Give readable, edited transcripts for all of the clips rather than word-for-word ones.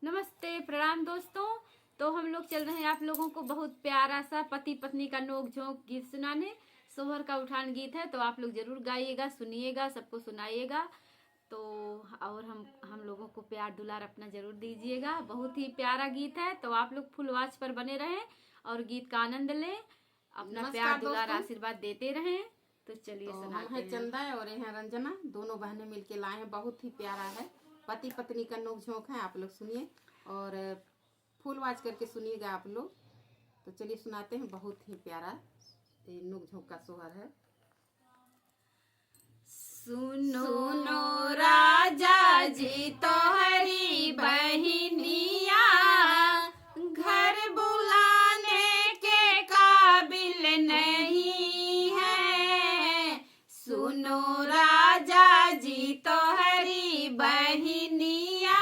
नमस्ते, प्रणाम दोस्तों। तो हम लोग चल रहे हैं आप लोगों को बहुत प्यारा सा पति पत्नी का नोक झोंक गीत सुनाने। सोहर का उठान गीत है, तो आप लोग जरूर गाइएगा, सुनिएगा, सबको सुनाइएगा। तो और हम लोगों को प्यार दुलार अपना जरूर दीजिएगा। बहुत ही प्यारा गीत है, तो आप लोग फुल वॉच पर बने रहें और गीत का आनंद लें। अपना प्यार दुलार आशीर्वाद देते रहें। तो चलिए सुनाते हैं। चंदा और यह रंजना दोनों बहनें मिलके लाए हैं। बहुत ही प्यारा है, पति पत्नी का नोक झोंक है। आप लोग सुनिए और फुल वॉच करके सुनिएगा आप लोग। तो चलिए सुनाते हैं। बहुत ही प्यारा नोक झोंक का सोहर है। सुनो राजा जी तोहरी बहिनिया घर बुलाने के काबिल नहीं है। सुनो राजा जी तोहरी बहिनिया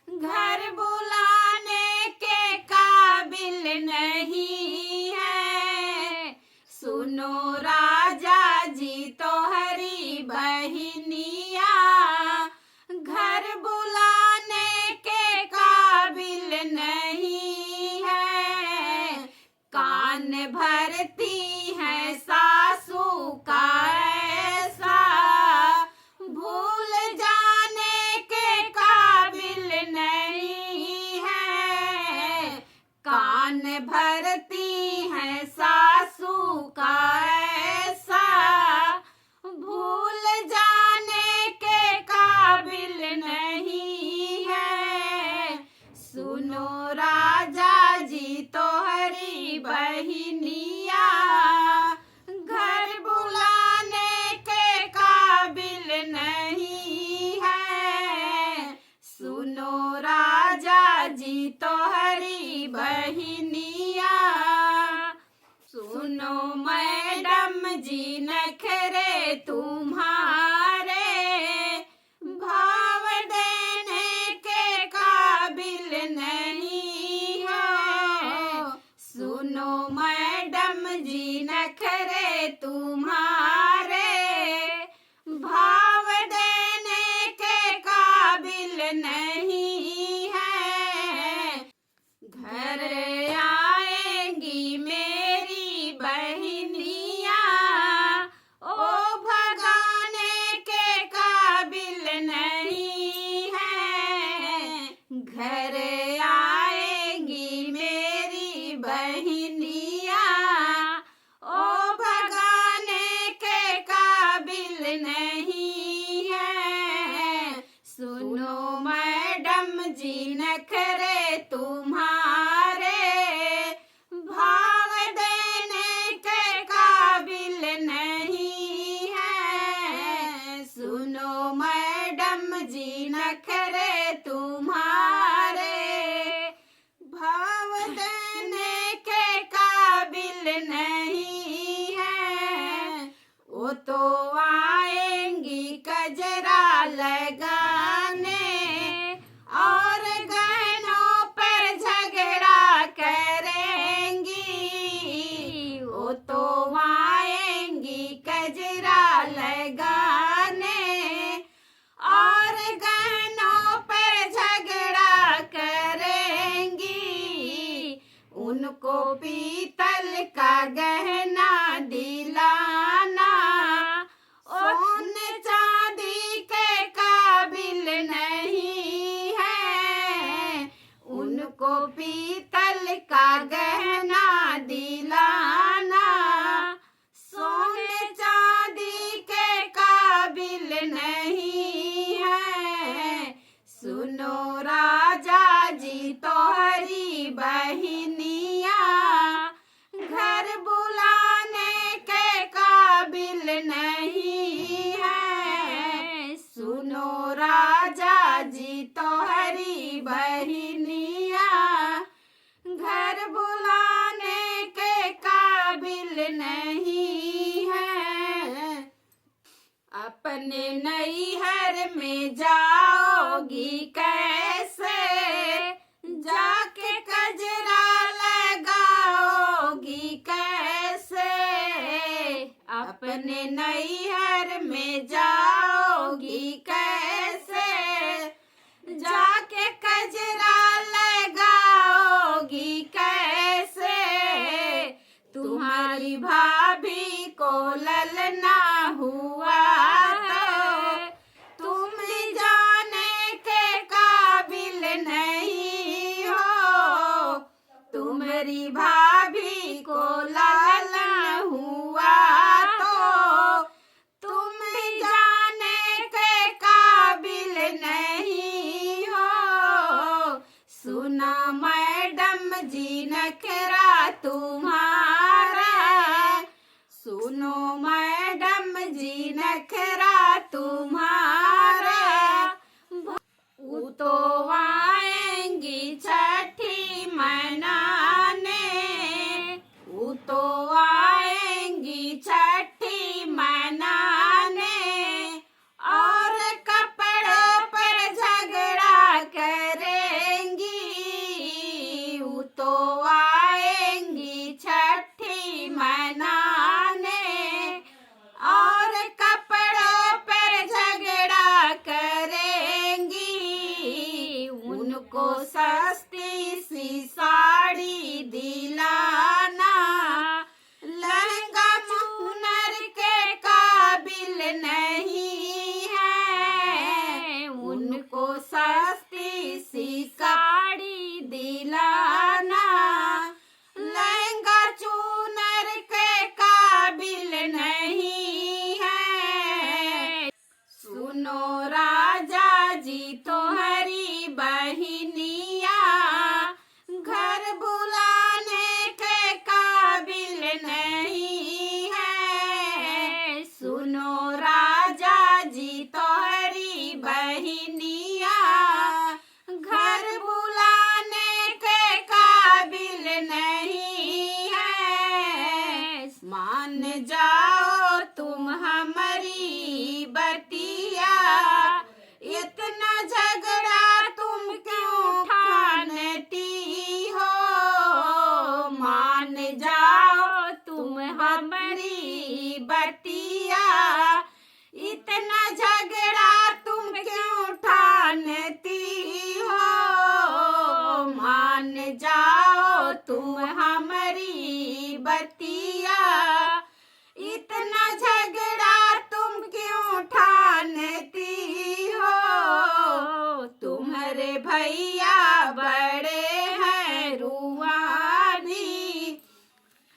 घर बुलाने के काबिल नहीं है। सुनो राजा जी तोहरी बहिनिया घर बुलाने के काबिल नहीं है। कान भरती है सासू का ऐसा भूल जाने के काबिल नहीं है। कान भरती है सासू का ऐसा भूल जाने के काबिल नहीं है। सुनो राजा जी तोहरी बहिनिया घर बुलाने के काबिल नहीं है। सुनो राजा जी तोहरी बहिनिया। सुनो मैडम जी नखरे तुम्हारे भाव देने के काबिल नहीं हो। सुनो मैडम जी नखरे तुम्हारे भाव देने के काबिल नहीं है। घर आएंगी मेरी बहिनिया ओ भगाने के काबिल नहीं है। घर आएंगी मेरी बहिनिया ओ भगाने के काबिल नहीं है। सुनो मैडम जी नखरे तुम्हारे भाव देने के काबिल नहीं है। सुनो मैडम जी नखरे तुम्हारे भाव देने के काबिल नहीं है। वो तो आएंगी कजरा लगाने और गहनों पर झगड़ा करेंगी। वो तो आएंगी कजरा लगाने और गहनों पर झगड़ा करेंगी। उनको पीतल का गहना दिलाना सोने चांदी के काबिल नहीं है। उनको पीतल का गहना दिलाना सोने चांदी के काबिल नहीं है। सुनो राजा जी तोहरी बहिनिया घर बुलाने के काबिल नहीं है। सुनो राजा जी तोहरी बहिनिया घर बुलाने के काबिल नहीं है। अपने नैहर में जाओगी कैसे जाके कजरा लगाओगी कैसे। अपने नैहर में जाओगी कैसे जाके कजरा भाभी को ललना हुआ तो तुम जाने के काबिल नहीं हो। तुम्हारी भाभी को ललना हुआ तो तुम जाने के काबिल नहीं हो। सुना मैडम जी नखरा तुम्हारा, सुनो मैडम जी नखरा तुम्हारा। वो तो आएंगी छठी मनाने, वो तो आएंगी छठी मनाने, और कपड़ों पर झगड़ा करेंगी। वो तो आएंगी छठी मनाने, और कपड़ों पर झगड़ा करेंगी। उनको सस्ती सी साड़ी दिलाना, लहंगा मुनर के काबिल नहीं है। उनको सस्ती सी साड़ी दिलाना, लहंगा चूनर के काबिल नहीं है। सुनो राजा जी तुम्हारी बहनिया, घर बुलाने के काबिल नहीं है। सुनो राजा जी तुम्हारी बहनिया, घर बुलाने के काबिल नहीं है। मान जाओ तुम हमारी बतिया, इतना झगड़ा तुम क्यों ठानती हो। मान जाओ तुम हमारी बतिया, इतना झगड़ा तुम क्यों ठानती हो। मान जाओ तुम हमारी बतिया, इतना झगड़ा तुम क्यों ठानती हो। तुम्हारे भैया बड़े हैं रूहानी,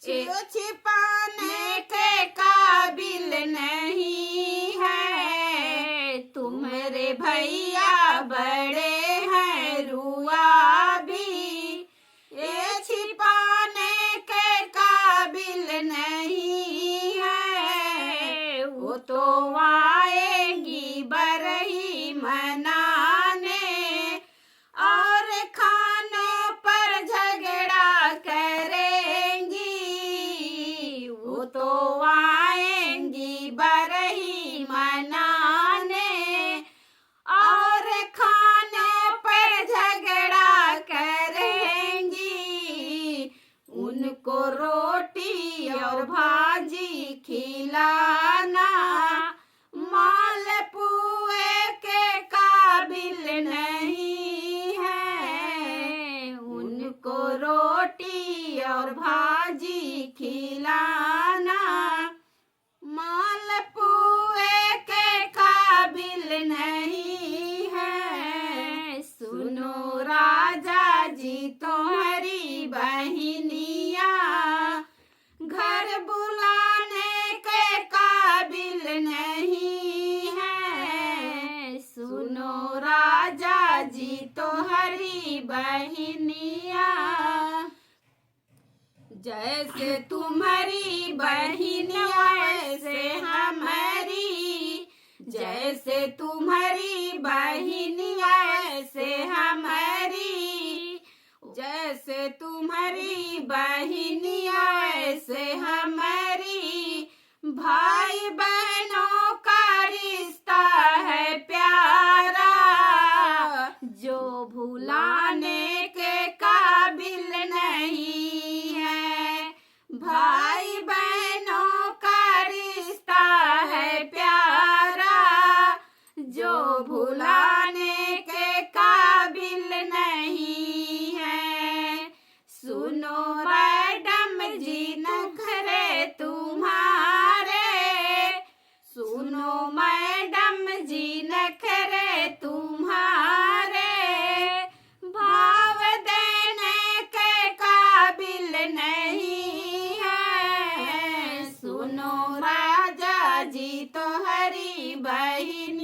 छिपाने के काबिल नहीं है। तुम्हारे भैया बड़े हैं रूहाबी, ये छिपाने के काबिल नहीं है। वो तो आएंगी बरही मनाने, और खानों पर झगड़ा करेंगी। वो तो आएंगी बरही मनाने, और खानों पर झगड़ा करेंगी। उनको रोटी और भाजी खिलाना, मालपुए के काबिल नहीं है। उनको रोटी और भाजी खिलाना, मालपुए के काबिल नहीं है। सुनो राजा जी तुम्हारी बहनिया, घर बुलाने के काबिल नहीं है। सुनो राजा जी तुम्हारी बहनिया, जैसे तुम्हारी बहनिया वैसे हमारी, जैसे तुम्हारी बहनिया वैसे हमारी, जैसे तुम्हारी बहनिया वैसे हमारी। भाई बहनों का रिश्ता है प्यारा, जो भुलाने के काबिल नहीं है। भाई बहनों का रिश्ता है प्यारा, जो भुलाने के काबिल नहीं है। सुनो मैडम जी नखरे जी तो हरी बहिनी